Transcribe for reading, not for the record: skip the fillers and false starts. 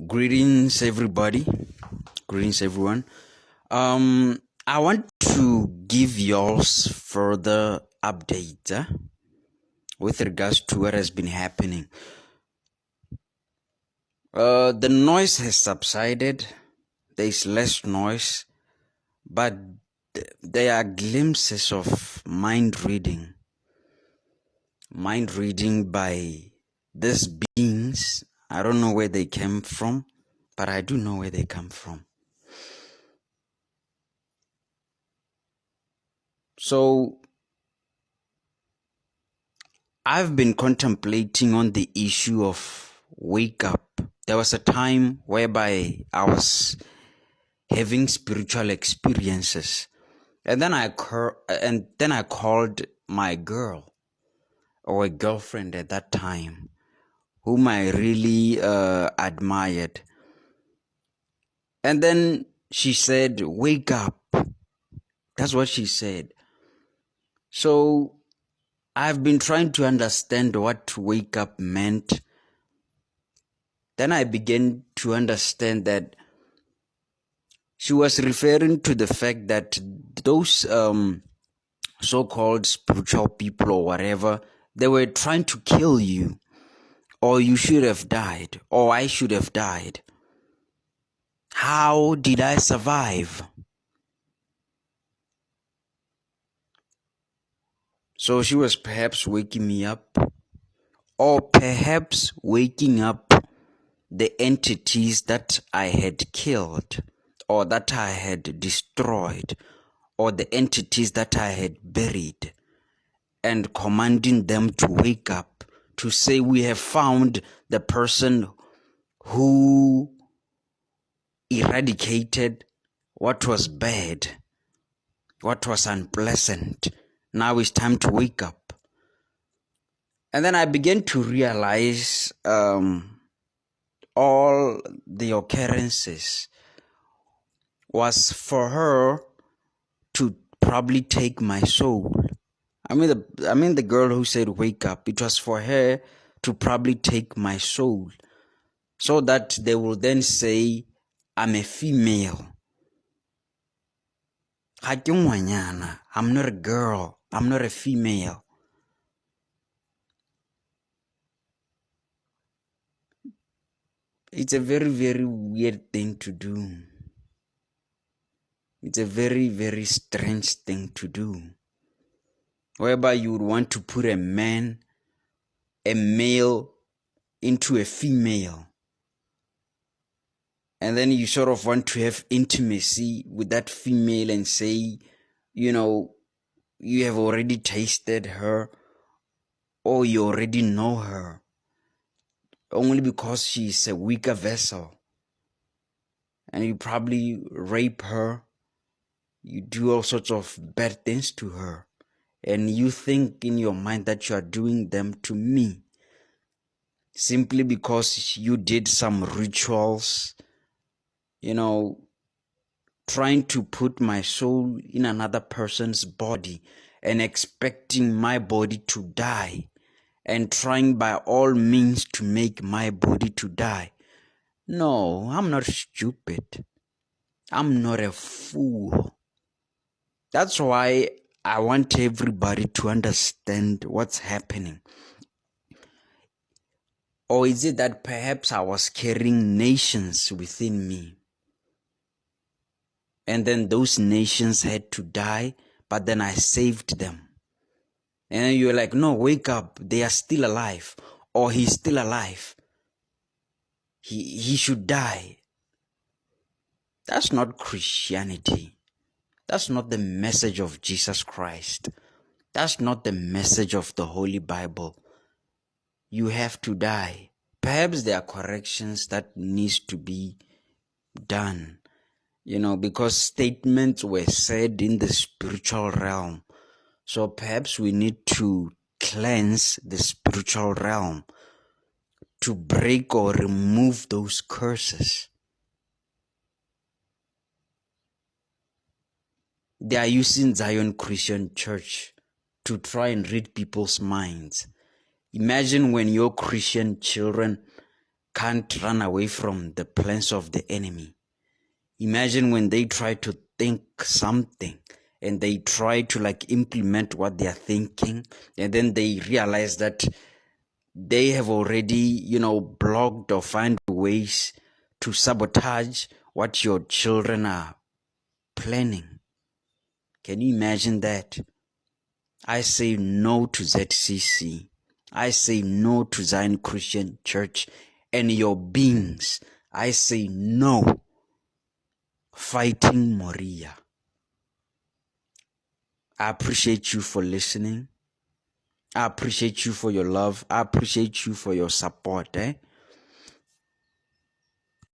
Greetings, everybody. Greetings, everyone. I want to give y'all's further update with regards to what has been happening. The noise has subsided. There is less noise, but there are glimpses of mind reading by these beings. I don't know where they came from, but I do know where they come from. So I've been contemplating on the issue of wake up. There was a time whereby I was having spiritual experiences, and then I called my girl, or a girlfriend at that time, whom I really admired. And then she said, "Wake up." That's what she said. So I've been trying to understand what wake up meant. Then I began to understand that she was referring to the fact that those so-called spiritual people or whatever, they were trying to kill you, or you should have died, or I should have died. How did I survive? So she was perhaps waking me up, or perhaps waking up the entities that I had killed, or that I had destroyed, or the entities that I had buried, and commanding them to wake up, to say, "We have found the person who eradicated what was bad, what was unpleasant. Now it's time to wake up." And then I began to realize all the occurrences was for her to probably take my soul. I mean the girl who said wake up, it was for her to probably take my soul, so that they will then say I'm a female. I'm not a girl. I'm not a female. It's a very, very weird thing to do. It's a very, very strange thing to do, whereby you would want to put a male into a female, and then you sort of want to have intimacy with that female and say, you have already tasted her, or you already know her, only because she's a weaker vessel. And you probably rape her, you do all sorts of bad things to her, and you think in your mind that you are doing them to me, simply because you did some rituals, trying to put my soul in another person's body and expecting my body to die, and trying by all means to make my body to die. No, I'm not stupid. I'm not a fool. That's why I want everybody to understand what's happening. Or is it that perhaps I was carrying nations within me, and then those nations had to die, but then I saved them? And then you're like, no, wake up. They are still alive. Or he's still alive. He should die. That's not Christianity. That's not the message of Jesus Christ. That's not the message of the Holy Bible. You have to die. Perhaps there are corrections that needs to be done, because statements were said in the spiritual realm. So perhaps we need to cleanse the spiritual realm to break or remove those curses. They are using Zion Christian Church to try and read people's minds. Imagine when your Christian children can't run away from the plans of the enemy. Imagine when they try to think something and they try to implement what they are thinking, and then they realize that they have already, blocked or find ways to sabotage what your children are planning. Can you imagine that? I say no to ZCC. I say no to Zion Christian Church and your beings. I say no. Fighting Moriah. I appreciate you for listening. I appreciate you for your love. I appreciate you for your support.